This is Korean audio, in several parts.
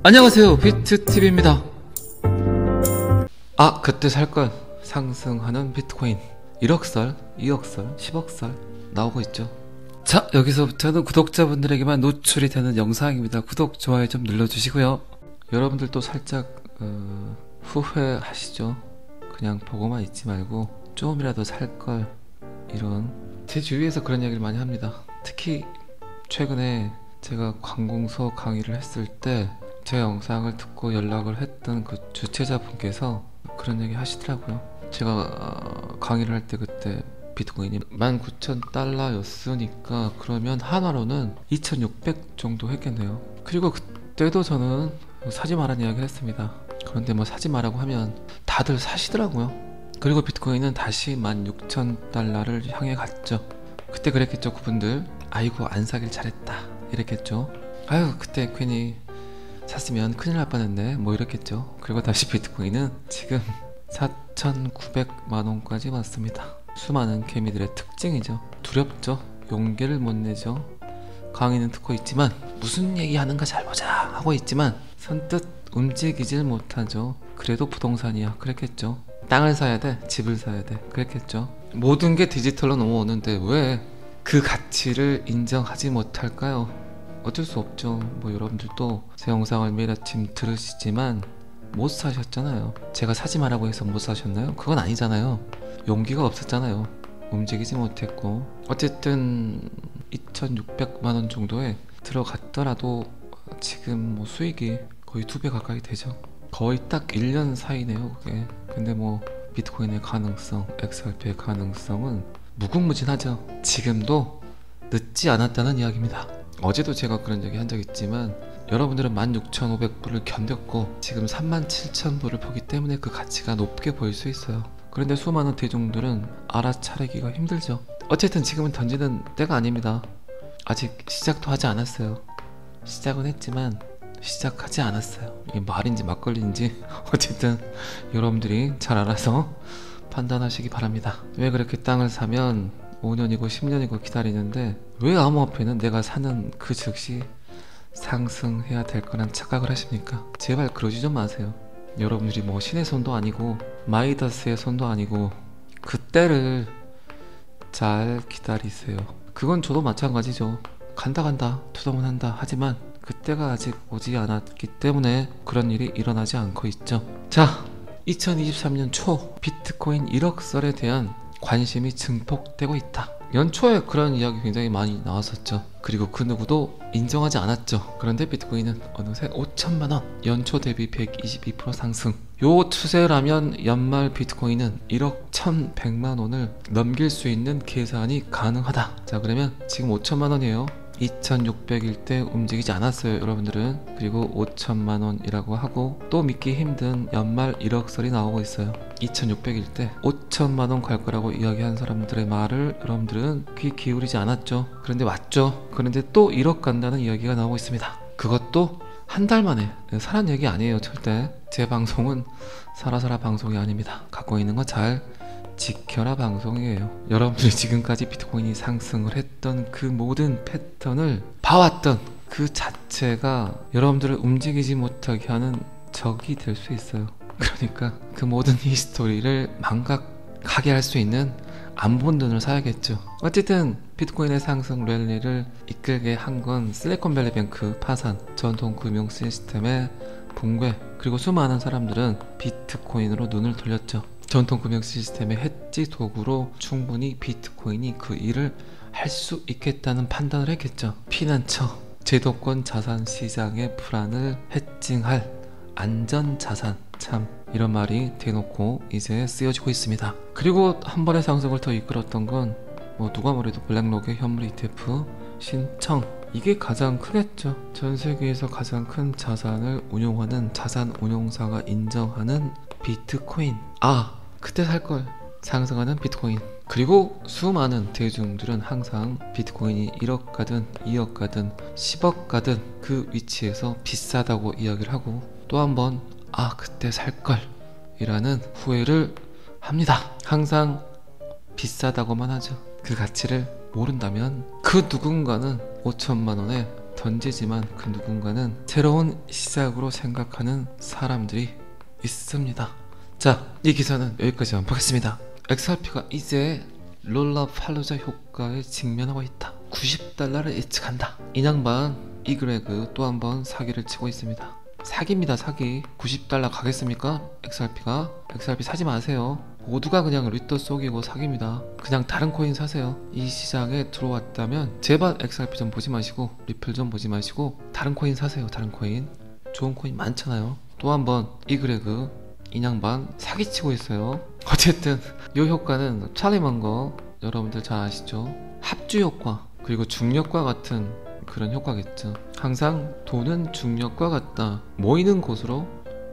안녕하세요, 비트TV입니다. 아, 그때 살걸. 상승하는 비트코인 1억설, 2억설, 10억설 나오고 있죠. 자, 여기서부터는 구독자분들에게만 노출이 되는 영상입니다. 구독, 좋아요 좀 눌러주시고요. 여러분들도 살짝 후회하시죠? 그냥 보고만 있지 말고 조금이라도 살걸. 이런, 제 주위에서 그런 이야기를 많이 합니다. 특히 최근에 제가 관공서 강의를 했을 때 제 영상을 듣고 연락을 했던 그 주최자분께서 그런 얘기 하시더라고요. 제가 강의를 할 때 그때 비트코인이 19,000달러였으니까 그러면 하나로는 2,600 정도 했겠네요. 그리고 그때도 저는 사지 말라는 이야기를 했습니다. 그런데 뭐 사지 말라고 하면 다들 사시더라고요. 그리고 비트코인은 다시 16,000달러를 향해 갔죠. 그때 그랬겠죠, 그분들. 아이고, 안 사길 잘했다 이랬겠죠. 아유, 그때 괜히 샀으면 큰일 날 뻔했네 뭐 이랬겠죠. 그리고 다시 비트코인은 지금 4,900만원까지 왔습니다. 수많은 개미들의 특징이죠. 두렵죠. 용기를 못 내죠. 강의는 듣고 있지만 무슨 얘기하는가 잘 보자 하고 있지만 선뜻 움직이질 못하죠. 그래도 부동산이야 그랬겠죠. 땅을 사야 돼, 집을 사야 돼 그랬겠죠. 모든 게 디지털로 넘어오는데 왜 그 가치를 인정하지 못할까요? 어쩔 수 없죠. 뭐 여러분들도 제 영상을 매일 아침 들으시지만 못 사셨잖아요. 제가 사지 말라고 해서 못 사셨나요? 그건 아니잖아요. 용기가 없었잖아요. 움직이지 못했고. 어쨌든 2,600만원 정도에 들어갔더라도 지금 뭐 수익이 거의 2배 가까이 되죠. 거의 딱 1년 사이네요 그게. 근데 뭐 비트코인의 가능성, XRP의 가능성은 무궁무진하죠. 지금도 늦지 않았다는 이야기입니다. 어제도 제가 그런 얘기 한 적 있지만 여러분들은 16,500불을 견뎠고 지금 37,000불을 보기 때문에 그 가치가 높게 보일 수 있어요. 그런데 수많은 대중들은 알아차리기가 힘들죠. 어쨌든 지금은 던지는 때가 아닙니다. 아직 시작도 하지 않았어요. 시작은 했지만 시작하지 않았어요. 이게 말인지 막걸리인지 어쨌든 여러분들이 잘 알아서 판단하시기 바랍니다. 왜 그렇게 땅을 사면 5년이고 10년이고 기다리는데 왜 암호화폐는 내가 사는 그 즉시 상승해야 될 거란 착각을 하십니까? 제발 그러지 좀 마세요. 여러분들이 뭐 신의 손도 아니고 마이다스의 손도 아니고 그때를 잘 기다리세요. 그건 저도 마찬가지죠. 간다 투자만 한다 하지만 그때가 아직 오지 않았기 때문에 그런 일이 일어나지 않고 있죠. 자, 2023년 초 비트코인 1억설에 대한 관심이 증폭되고 있다. 연초에 그런 이야기 굉장히 많이 나왔었죠. 그리고 그 누구도 인정하지 않았죠. 그런데 비트코인은 어느새 5천만원, 연초 대비 122% 상승. 요 추세라면 연말 비트코인은 1억 1,100만원을 넘길 수 있는 계산이 가능하다. 자, 그러면 지금 5천만원이에요 2,600일 때 움직이지 않았어요 여러분들은. 그리고 5천만원이라고 하고 또 믿기 힘든 연말 1억설이 나오고 있어요. 2,600일 때 5천만원 갈 거라고 이야기한 사람들의 말을 여러분들은 귀 기울이지 않았죠. 그런데 왔죠. 그런데 또 1억 간다는 이야기가 나오고 있습니다. 그것도 한 달 만에. 사람 얘기 아니에요 절대. 제 방송은 사라사라 방송이 아닙니다. 갖고 있는 거 잘 지켜라 방송이에요. 여러분들이 지금까지 비트코인이 상승을 했던 그 모든 패턴을 봐왔던 그 자체가 여러분들을 움직이지 못하게 하는 적이 될 수 있어요. 그러니까 그 모든 히스토리를 망각하게 할 수 있는 안 본 돈을 사야겠죠. 어쨌든 비트코인의 상승 랠리를 이끌게 한 건 실리콘밸리뱅크 파산, 전통 금융 시스템의 붕괴, 그리고 수많은 사람들은 비트코인으로 눈을 돌렸죠. 전통 금융 시스템의 해지 도구로 충분히 비트코인이 그 일을 할 수 있겠다는 판단을 했겠죠. 피난처, 제도권 자산 시장의 불안을 해칭할 안전자산, 참 이런 말이 대놓고 이제 쓰여지고 있습니다. 그리고 한 번의 상승을 더 이끌었던 건 뭐 누가 뭐래도 블랙록의 현물 ETF 신청, 이게 가장 크겠죠. 전 세계에서 가장 큰 자산을 운용하는 자산 운용사가 인정하는 비트코인. 아, 그때 살걸. 상승하는 비트코인. 그리고 수많은 대중들은 항상 비트코인이 1억 가든 2억 가든 10억 가든 그 위치에서 비싸다고 이야기를 하고 또 한 번 아, 그때 살걸 이라는 후회를 합니다. 항상 비싸다고만 하죠. 그 가치를 모른다면 그 누군가는 5천만원에 던지지만 그 누군가는 새로운 시작으로 생각하는 사람들이 있습니다. 자, 이 기사는 여기까지만 보겠습니다. XRP가 이제 롤라팔루자 효과에 직면하고 있다. 90달러를 예측한다. 인양반 이그레그 또 한번 사기를 치고 있습니다. 사기입니다. 사기. 90달러 가겠습니까? XRP 사지 마세요. 모두가 그냥 리터 속이고 사기입니다. 그냥 다른 코인 사세요. 이 시장에 들어왔다면 제발 XRP 좀 보지 마시고 리플 좀 보지 마시고 다른 코인 사세요. 다른 코인. 좋은 코인 많잖아요. 또 한번 이그레그 인양반 사기치고 있어요. 어쨌든 이 효과는 찰리먼거 여러분들 잘 아시죠? 합주 효과 그리고 중력과 같은 그런 효과겠죠. 항상 돈은 중력과 같다. 모이는 곳으로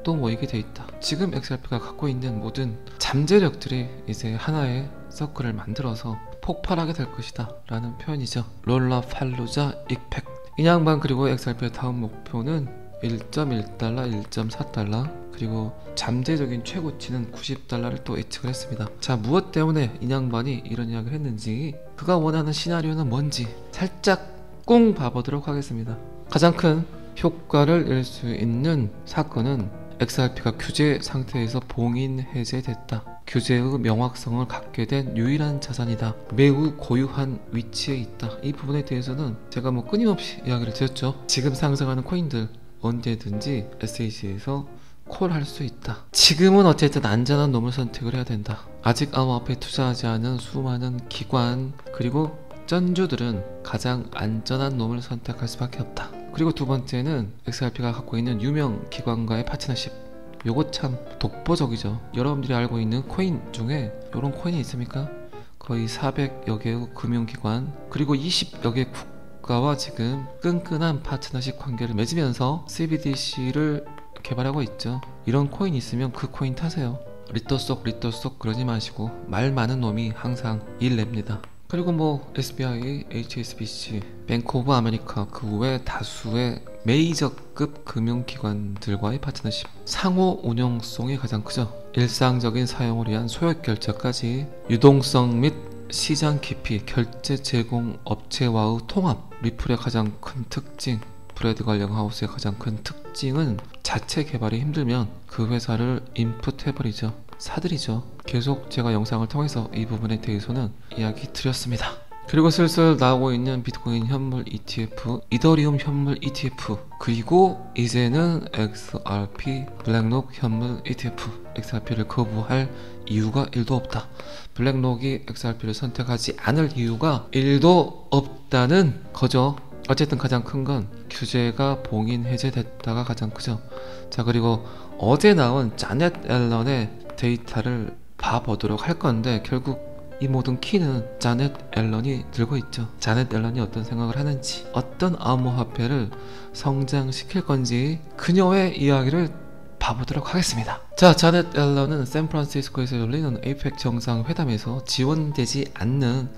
또 모이게 돼 있다. 지금 XRP가 갖고 있는 모든 잠재력들이 이제 하나의 서클을 만들어서 폭발하게 될 것이다 라는 표현이죠. 롤라팔루자 익팩. 인양반 그리고 XRP의 다음 목표는 1.1달러, 1.4달러 그리고 잠재적인 최고치는 90달러를 또 예측을 했습니다. 자, 무엇 때문에 인양반이 이런 이야기를 했는지, 그가 원하는 시나리오는 뭔지 살짝 꽁 봐보도록 하겠습니다. 가장 큰 효과를 낼 수 있는 사건은 XRP가 규제 상태에서 봉인 해제됐다. 규제의 명확성을 갖게 된 유일한 자산이다. 매우 고유한 위치에 있다. 이 부분에 대해서는 제가 끊임없이 이야기를 드렸죠. 지금 상승하는 코인들 언제든지 SAC에서 콜할 수 있다. 지금은 어쨌든 안전한 놈을 선택을 해야 된다. 아직 암호화폐에 투자하지 않은 수많은 기관 그리고 쩐주들은 가장 안전한 놈을 선택할 수밖에 없다. 그리고 두 번째는 XRP가 갖고 있는 유명 기관과의 파트너십. 요거 참 독보적이죠. 여러분들이 알고 있는 코인 중에 이런 코인이 있습니까? 거의 400여 개의 금융기관 그리고 20여 개 국가와 지금 끈끈한 파트너십 관계를 맺으면서 CBDC를 개발하고 있죠. 이런 코인 있으면 그 코인 타세요. 리터 쏙 그러지 마시고 말 많은 놈이 항상 일 냅니다. 그리고 SBI, HSBC, 뱅크 오브 아메리카 그 외 다수의 메이저급 금융기관들과의 파트너십. 상호 운용성이 가장 크죠. 일상적인 사용을 위한 소액 결제까지 유동성 및 시장 깊이, 결제 제공 업체와의 통합. 리플의 가장 큰 특징, 브래드 걸령 하우스의 가장 큰 특징은 자체 개발이 힘들면 그 회사를 인풋해버리죠. 사들이죠. 계속 제가 영상을 통해서 이 부분에 대해서는 이야기 드렸습니다. 그리고 슬슬 나오고 있는 비트코인 현물 ETF, 이더리움 현물 ETF, 그리고 이제는 XRP 블랙록 현물 ETF. XRP를 거부할 이유가 1도 없다. 블랙록이 XRP를 선택하지 않을 이유가 1도 없다는 거죠. 어쨌든 가장 큰 건 규제가 봉인 해제됐다가 가장 크죠. 자, 그리고 어제 나온 자넷 앨런의 데이터를 봐보도록 할 건데, 결국 이 모든 키는 자넷 앨런이 들고 있죠. 자넷 앨런이 어떤 생각을 하는지, 어떤 암호화폐를 성장시킬 건지 그녀의 이야기를 봐보도록 하겠습니다. 자, 자넷 앨런은 샌프란시스코에서 열리는 에이펙 정상회담에서 지원되지 않는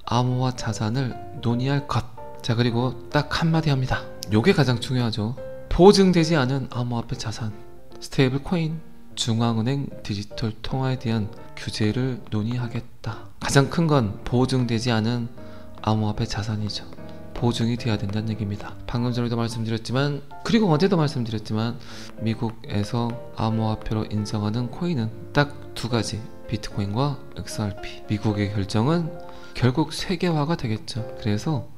암호화 자산을 논의할 것. 자, 그리고 딱 한마디 합니다. 요게 가장 중요하죠. 보증되지 않은 암호화폐 자산, 스테이블 코인, 중앙은행 디지털 통화에 대한 규제를 논의하겠다. 가장 큰 건 보증되지 않은 암호화폐 자산이죠. 보증이 돼야 된다는 얘기입니다. 방금 전에도 말씀드렸지만, 그리고 어제도 말씀드렸지만, 미국에서 암호화폐로 인정하는 코인은 딱 두 가지, 비트코인과 XRP. 미국의 결정은 결국 세계화가 되겠죠. 그래서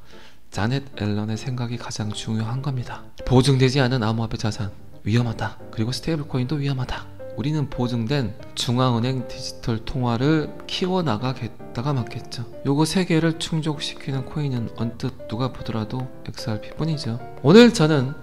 자넷 앨런의 생각이 가장 중요한 겁니다. 보증되지 않은 암호화폐 자산 위험하다. 그리고 스테이블 코인도 위험하다. 우리는 보증된 중앙은행 디지털 통화를 키워나가겠다가 맞겠죠. 요거 세 개를 충족시키는 코인은 언뜻 누가 보더라도 XRP 뿐이죠. 오늘 저는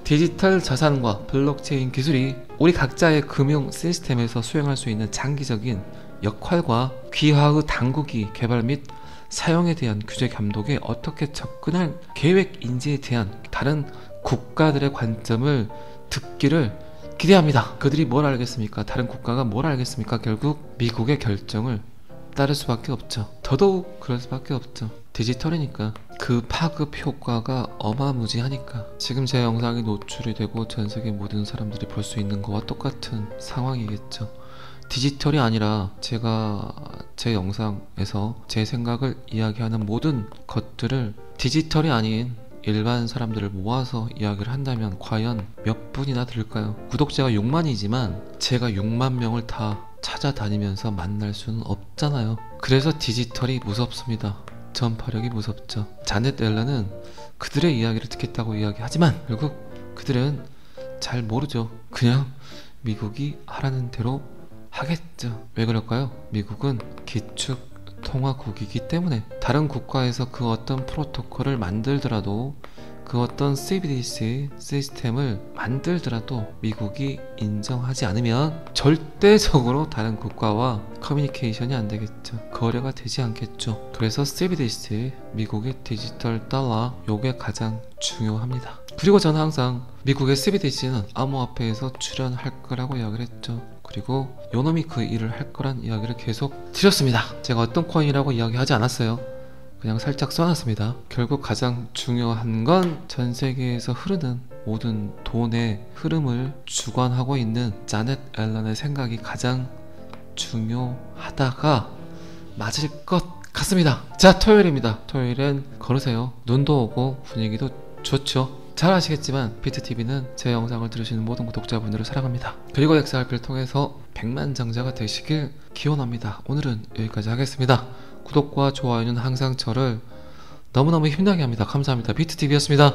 디지털 자산과 블록체인 기술이 우리 각자의 금융 시스템에서 수행할 수 있는 장기적인 역할과 귀화의 당국이 개발 및 사용에 대한 규제 감독에 어떻게 접근할 계획인지에 대한 다른 국가들의 관점을 듣기를 기대합니다. 그들이 뭘 알겠습니까? 다른 국가가 뭘 알겠습니까? 결국 미국의 결정을 따를 수밖에 없죠. 더더욱 그럴 수밖에 없죠. 디지털이니까. 그 파급 효과가 어마무지하니까. 지금 제 영상이 노출이 되고 전세계 모든 사람들이 볼 수 있는 거와 똑같은 상황이겠죠. 디지털이 아니라 제가 제 영상에서 제 생각을 이야기하는 모든 것들을 디지털이 아닌 일반 사람들을 모아서 이야기를 한다면 과연 몇 분이나 들을까요? 구독자가 6만이지만 제가 6만 명을 다 찾아다니면서 만날 수는 없잖아요. 그래서 디지털이 무섭습니다. 전파력이 무섭죠. 자넷 앨런은 그들의 이야기를 듣겠다고 이야기하지만 결국 그들은 잘 모르죠. 그냥 미국이 하라는 대로 하겠죠. 왜 그럴까요? 미국은 기축 통화국이기 때문에 다른 국가에서 그 어떤 프로토콜을 만들더라도 그 어떤 CBDC 시스템을 만들더라도 미국이 인정하지 않으면 절대적으로 다른 국가와 커뮤니케이션이 안 되겠죠. 거래가 되지 않겠죠. 그래서 CBDC, 미국의 디지털 달러, 요게 가장 중요합니다. 그리고 저는 항상 미국의 CBDC는 암호화폐에서 출연할 거라고 이야기를 했죠. 그리고 요놈이 그 일을 할 거란 이야기를 계속 드렸습니다. 제가 어떤 코인이라고 이야기하지 않았어요. 그냥 살짝 써놨습니다. 결국 가장 중요한 건 전 세계에서 흐르는 모든 돈의 흐름을 주관하고 있는 자넷 앨런의 생각이 가장 중요하다가 맞을 것 같습니다. 자, 토요일입니다. 토요일엔 걸으세요. 눈도 오고 분위기도 좋죠. 잘 아시겠지만 비트TV는 제 영상을 들으시는 모든 구독자분들을 사랑합니다. 그리고 XRP를 통해서 100만 장자가 되시길 기원합니다. 오늘은 여기까지 하겠습니다. 구독과 좋아요는 항상 저를 너무너무 힘나게 합니다. 감사합니다. 비트TV였습니다.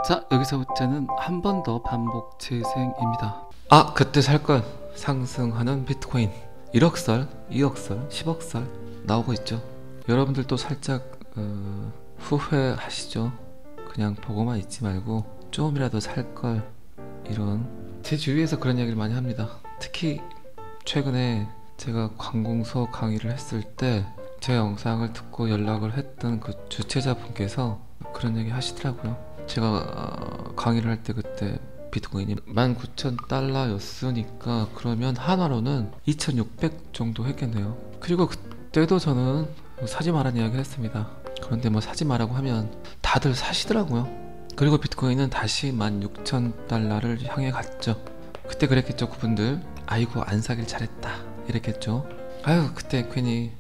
자, 여기서부터는 한 번 더 반복 재생입니다. 아, 그때 살걸. 상승하는 비트코인 1억설, 2억설, 10억설 나오고 있죠. 여러분들도 살짝 후회하시죠. 그냥 보고만 있지 말고 조금이라도 살걸. 이런 제 주위에서 그런 이야기를 많이 합니다. 특히 최근에 제가 관공서 강의를 했을 때 제 영상을 듣고 연락을 했던 그 주최자분께서 그런 얘기 하시더라고요. 제가 강의를 할 때 그때 비트코인이 19,000달러였으니까 그러면 한화로는 2,600 정도 했겠네요. 그리고 그때도 저는 사지 말라는 이야기를 했습니다. 그런데 뭐 사지 말라고 하면 다들 사시더라고요. 그리고 비트코인은 다시 16,000달러를 향해 갔죠. 그때 그랬겠죠. 그분들 아이고 안 사길 잘했다 이랬겠죠. 아유 그때 괜히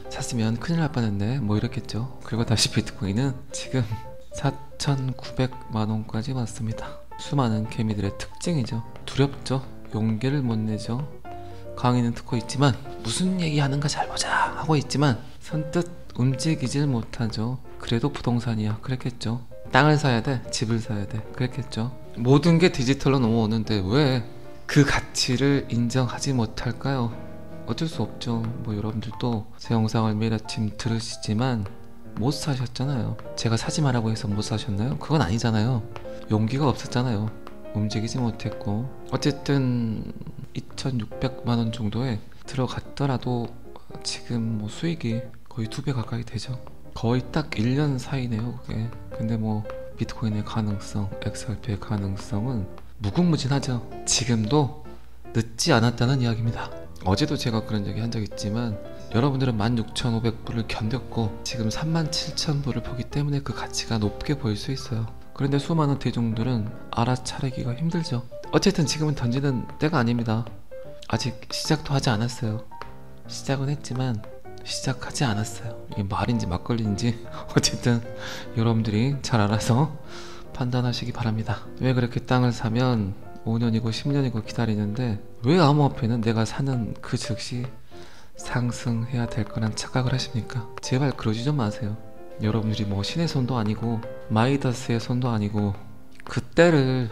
샀으면 큰일 날 뻔했네 뭐 이랬겠죠. 그리고 다시 비트코인은 지금 4,900만원까지 왔습니다. 수많은 개미들의 특징이죠. 두렵죠. 용기를 못 내죠. 강의는 듣고 있지만 무슨 얘기하는가 잘 보자 하고 있지만 선뜻 움직이질 못하죠. 그래도 부동산이야 그랬겠죠. 땅을 사야 돼, 집을 사야 돼 그랬겠죠. 모든 게 디지털로 넘어오는데 왜 그 가치를 인정하지 못할까요? 어쩔 수 없죠. 뭐 여러분들도 제 영상을 매일 아침 들으시지만 못 사셨잖아요. 제가 사지 말라고 해서 못 사셨나요? 그건 아니잖아요. 용기가 없었잖아요. 움직이지 못했고 어쨌든 2,600만원 정도에 들어갔더라도 지금 뭐 수익이 거의 2배 가까이 되죠. 거의 딱 1년 사이네요 그게. 근데 뭐 비트코인의 가능성, XRP의 가능성은 무궁무진하죠. 지금도 늦지 않았다는 이야기입니다. 어제도 제가 그런 얘기 한 적 있지만 여러분들은 16,500불을 견뎠고 지금 37,000불을 보기 때문에 그 가치가 높게 보일 수 있어요. 그런데 수많은 대중들은 알아차리기가 힘들죠. 어쨌든 지금은 던지는 때가 아닙니다. 아직 시작도 하지 않았어요. 시작은 했지만 시작하지 않았어요. 이게 말인지 막걸리인지 어쨌든 여러분들이 잘 알아서 판단하시기 바랍니다. 왜 그렇게 땅을 사면 5년이고 10년이고 기다리는데 왜 암호화폐는 내가 사는 그 즉시 상승해야 될 거란 착각을 하십니까? 제발 그러지 좀 마세요. 여러분들이 뭐 신의 손도 아니고 마이다스의 손도 아니고 그때를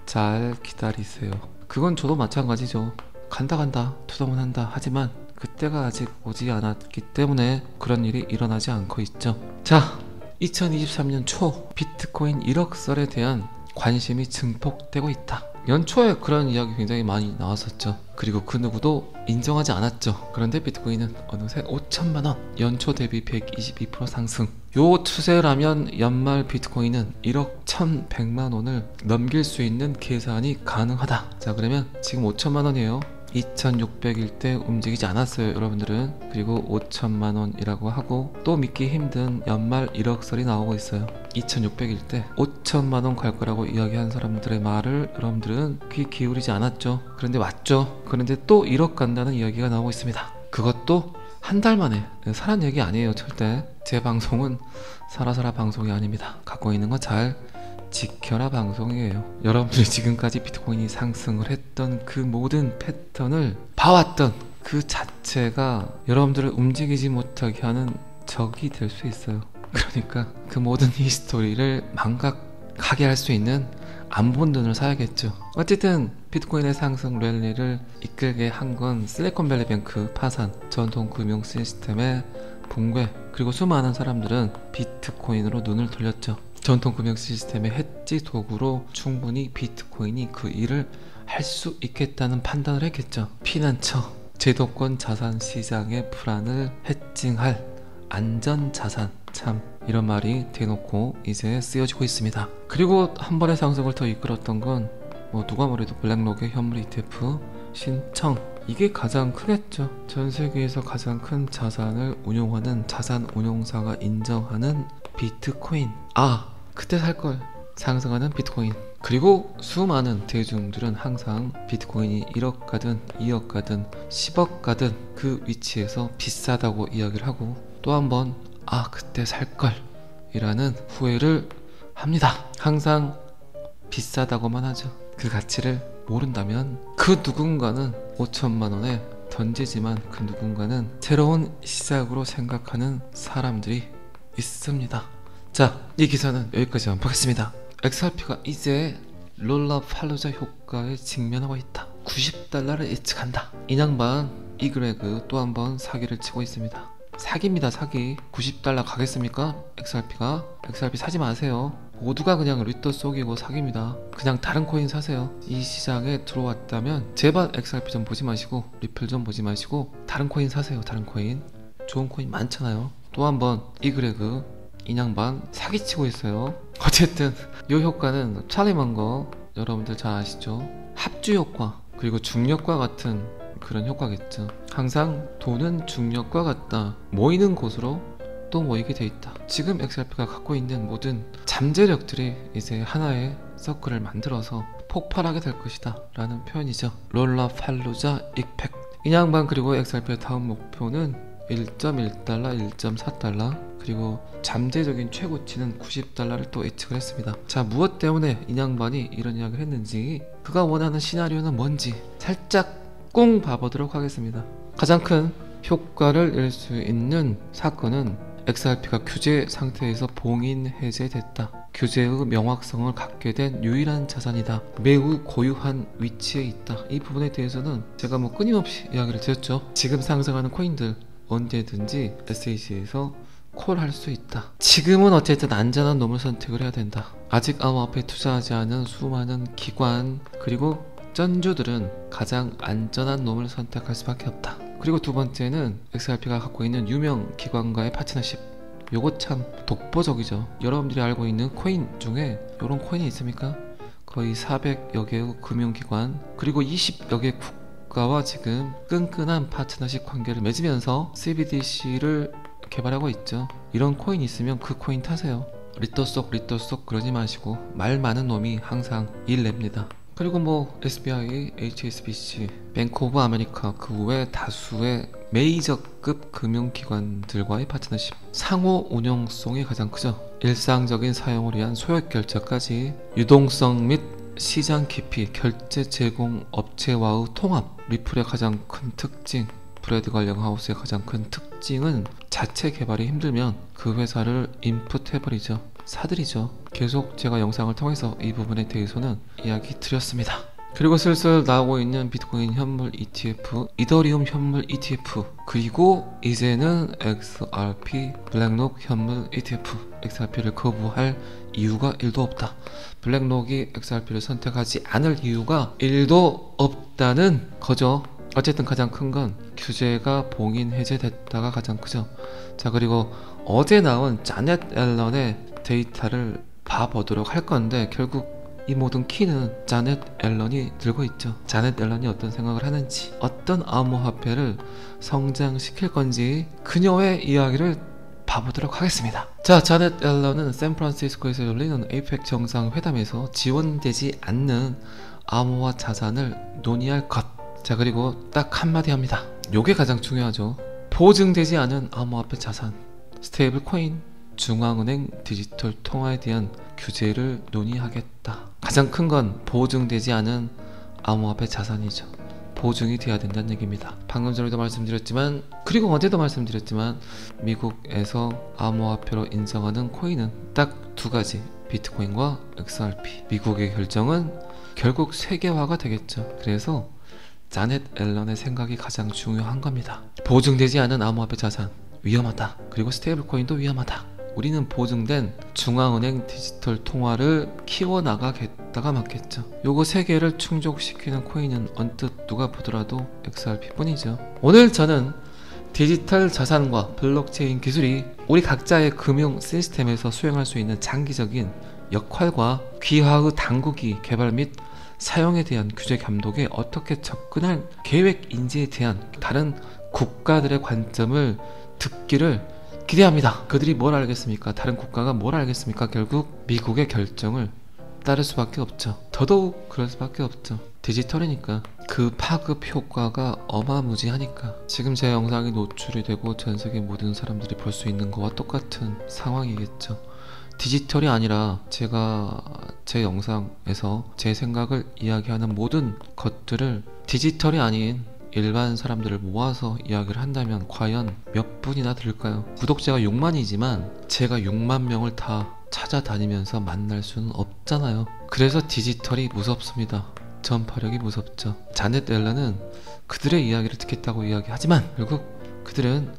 잘 기다리세요. 그건 저도 마찬가지죠. 간다 투동은 한다 하지만 그때가 아직 오지 않았기 때문에 그런 일이 일어나지 않고 있죠. 자, 2023년 초 비트코인 1억 썰에 대한 관심이 증폭되고 있다. 연초에 그런 이야기 굉장히 많이 나왔었죠. 그리고 그 누구도 인정하지 않았죠. 그런데 비트코인은 어느새 5천만원, 연초 대비 122% 상승. 요 추세라면 연말 비트코인은 1억 1,100만원을 넘길 수 있는 계산이 가능하다. 자, 그러면 지금 5천만원이에요 2,600일 때 움직이지 않았어요 여러분들은. 그리고 5천만원이라고 하고 또 믿기 힘든 연말 1억설이 나오고 있어요. 2,600일 때 5천만원 갈 거라고 이야기한 사람들의 말을 여러분들은 귀 기울이지 않았죠. 그런데 왔죠. 그런데 또 1억 간다는 이야기가 나오고 있습니다. 그것도 한 달 만에 사람 얘기 아니에요 절대. 제 방송은 살아살아 방송이 아닙니다. 갖고 있는 거 잘 지켜라 방송이에요. 여러분들이 지금까지 비트코인이 상승을 했던 그 모든 패턴을 봐왔던 그 자체가 여러분들을 움직이지 못하게 하는 적이 될 수 있어요. 그러니까 그 모든 히스토리를 망각하게 할 수 있는 안 본 돈을 사야겠죠. 어쨌든 비트코인의 상승 랠리를 이끌게 한 건 실리콘밸리뱅크 파산, 전통 금융 시스템의 붕괴, 그리고 수많은 사람들은 비트코인으로 눈을 돌렸죠. 전통 금융 시스템의 해지 도구로 충분히 비트코인이 그 일을 할 수 있겠다는 판단을 했겠죠. 피난처, 제도권 자산 시장의 불안을 해칭할 안전 자산, 참 이런 말이 대놓고 이제 쓰여지고 있습니다. 그리고 한 번의 상승을 더 이끌었던 건 누가 뭐래도 블랙록의 현물 ETF 신청, 이게 가장 크겠죠. 전 세계에서 가장 큰 자산을 운용하는 자산 운용사가 인정하는 비트코인. 그때 살걸. 상승하는 비트코인. 그리고 수많은 대중들은 항상 비트코인이 1억 가든 2억 가든 10억 가든 그 위치에서 비싸다고 이야기를 하고 또 한 번 그때 살걸 이라는 후회를 합니다. 항상 비싸다고만 하죠. 그 가치를 모른다면 그 누군가는 5천만 원에 던지지만 그 누군가는 새로운 시작으로 생각하는 사람들이 있습니다. 자, 이 기사는 여기까지만 보겠습니다. XRP가 이제 롤라팔루자 효과에 직면하고 있다. 90달러를 예측한다. 인양반 이그레그 또 한 번 사기를 치고 있습니다. 사기입니다. 사기. 90달러 가겠습니까? XRP 사지 마세요. 모두가 그냥 리터 속이고 사기입니다. 그냥 다른 코인 사세요. 이 시장에 들어왔다면 제발 XRP 좀 보지 마시고 리플 좀 보지 마시고 다른 코인 사세요. 다른 코인. 좋은 코인 많잖아요. 또 한 번 이그레그 인양반 사기치고 있어요. 어쨌든 이 효과는 찰리먼거 여러분들 잘 아시죠? 합주 효과 그리고 중력과 같은 그런 효과겠죠. 항상 돈은 중력과 같다. 모이는 곳으로 또 모이게 돼 있다. 지금 XRP가 갖고 있는 모든 잠재력들이 이제 하나의 서클을 만들어서 폭발하게 될 것이다 라는 표현이죠. 롤라팔루자 이펙트. 인양반 그리고 XRP의 다음 목표는 1.1달러, 1.4달러 그리고 잠재적인 최고치는 90달러를 또 예측을 했습니다. 자, 무엇 때문에 인양반이 이런 이야기를 했는지, 그가 원하는 시나리오는 뭔지 살짝 꽁 봐보도록 하겠습니다. 가장 큰 효과를 낼 수 있는 사건은 XRP가 규제 상태에서 봉인 해제됐다. 규제의 명확성을 갖게 된 유일한 자산이다. 매우 고유한 위치에 있다. 이 부분에 대해서는 제가 끊임없이 이야기를 드렸죠. 지금 상승하는 코인들 언제든지 SEC에서 콜할 수 있다. 지금은 어쨌든 안전한 놈을 선택을 해야 된다. 아직 암호화폐에 투자하지 않은 수많은 기관 그리고 쩐주들은 가장 안전한 놈을 선택할 수밖에 없다. 그리고 두 번째는 XRP가 갖고 있는 유명 기관과의 파트너십. 요거 참 독보적이죠. 여러분들이 알고 있는 코인 중에 요런 코인이 있습니까? 거의 400여 개의 금융기관 그리고 20여 개 국가와 지금 끈끈한 파트너십 관계를 맺으면서 CBDC를 개발하고 있죠. 이런 코인 있으면 그 코인 타세요. 리터 쏙 그러지 마시고 말 많은 놈이 항상 일 냅니다. 그리고 SBI, HSBC, 뱅크 오브 아메리카 그 외 다수의 메이저급 금융기관들과의 파트너십. 상호 운용성이 가장 크죠. 일상적인 사용을 위한 소액 결제까지 유동성 및 시장 깊이, 결제 제공 업체와의 통합. 리플의 가장 큰 특징, 브래드 관련 하우스의 가장 큰 특징은 자체 개발이 힘들면 그 회사를 인풋해버리죠. 사들이죠. 계속 제가 영상을 통해서 이 부분에 대해서는 이야기 드렸습니다. 그리고 슬슬 나오고 있는 비트코인 현물 ETF, 이더리움 현물 ETF, 그리고 이제는 XRP 블랙록 현물 ETF. XRP를 거부할 이유가 1도 없다. 블랙록이 XRP를 선택하지 않을 이유가 1도 없다는 거죠. 어쨌든 가장 큰 건 규제가 봉인 해제됐다가 가장 크죠. 자, 그리고 어제 나온 자넷 앨런의 데이터를 봐보도록 할 건데 결국 이 모든 키는 자넷 앨런이 들고 있죠. 자넷 앨런이 어떤 생각을 하는지, 어떤 암호화폐를 성장시킬 건지 그녀의 이야기를 봐보도록 하겠습니다. 자, 자넷 앨런은 샌프란시스코에서 열리는 에이펙 정상회담에서 지원되지 않는 암호화 자산을 논의할 것. 자, 그리고 딱 한마디 합니다. 요게 가장 중요하죠. 보증되지 않은 암호화폐 자산. 스테이블 코인, 중앙은행 디지털 통화에 대한 규제를 논의하겠다. 가장 큰 건 보증되지 않은 암호화폐 자산이죠. 보증이 돼야 된다는 얘기입니다. 방금 전에도 말씀드렸지만, 그리고 어제도 말씀드렸지만, 미국에서 암호화폐로 인정하는 코인은 딱 두 가지, 비트코인과 XRP. 미국의 결정은 결국 세계화가 되겠죠. 그래서 자넷 앨런의 생각이 가장 중요한 겁니다. 보증되지 않은 암호화폐 자산 위험하다. 그리고 스테이블 코인도 위험하다. 우리는 보증된 중앙은행 디지털 통화를 키워나가겠다가 맞겠죠. 요거 세 개를 충족시키는 코인은 언뜻 누가 보더라도 XRP 뿐이죠. 오늘 저는 디지털 자산과 블록체인 기술이 우리 각자의 금융 시스템에서 수행할 수 있는 장기적인 역할과 귀화의 당국이 개발 및 사용에 대한 규제 감독에 어떻게 접근할 계획인지에 대한 다른 국가들의 관점을 듣기를 기대합니다. 그들이 뭘 알겠습니까? 다른 국가가 뭘 알겠습니까? 결국 미국의 결정을 따를 수밖에 없죠. 더더욱 그럴 수밖에 없죠. 디지털이니까 그 파급 효과가 어마무지하니까. 지금 제 영상이 노출이 되고 전 세계 모든 사람들이 볼 수 있는 거와 똑같은 상황이겠죠. 디지털이 아니라 제가 제 영상에서 제 생각을 이야기하는 모든 것들을 디지털이 아닌 일반 사람들을 모아서 이야기를 한다면 과연 몇 분이나 들을까요? 구독자가 6만이지만 제가 6만 명을 다 찾아다니면서 만날 수는 없잖아요. 그래서 디지털이 무섭습니다. 전파력이 무섭죠. 자넷 앨런은 그들의 이야기를 듣겠다고 이야기하지만 결국 그들은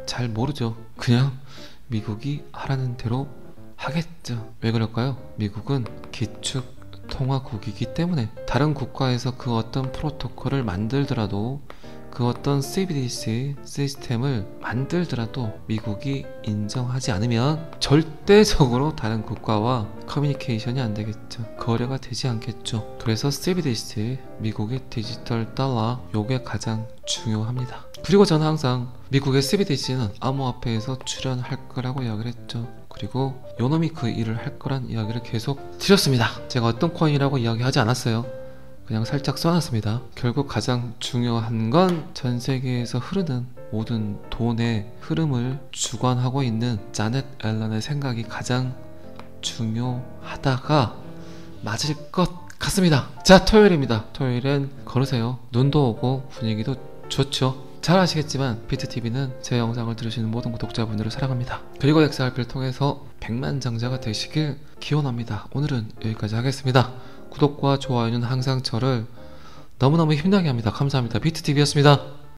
잘 모르죠. 그냥 미국이 하라는 대로 하겠죠. 왜 그럴까요? 미국은 기축 통화국이기 때문에. 다른 국가에서 그 어떤 프로토콜을 만들더라도, 그 어떤 CBDC 시스템을 만들더라도 미국이 인정하지 않으면 절대적으로 다른 국가와 커뮤니케이션이 안 되겠죠. 거래가 되지 않겠죠. 그래서 CBDC, 미국의 디지털 달러, 요게 가장 중요합니다. 그리고 저는 항상 미국의 CBDC는 암호화폐에서 출연할 거라고 이야기를 했죠. 그리고 요놈이 그 일을 할 거란 이야기를 계속 드렸습니다. 제가 어떤 코인이라고 이야기하지 않았어요. 그냥 살짝 써놨습니다. 결국 가장 중요한 건 전 세계에서 흐르는 모든 돈의 흐름을 주관하고 있는 자넷 앨런의 생각이 가장 중요하다가 맞을 것 같습니다. 자, 토요일입니다. 토요일엔 걸으세요. 눈도 오고 분위기도 좋죠. 잘 아시겠지만 비트TV는 제 영상을 들으시는 모든 구독자분들을 사랑합니다. 그리고 XRP를 통해서 100만장자가 되시길 기원합니다. 오늘은 여기까지 하겠습니다. 구독과 좋아요는 항상 저를 너무너무 힘나게 합니다. 감사합니다. 비트TV였습니다.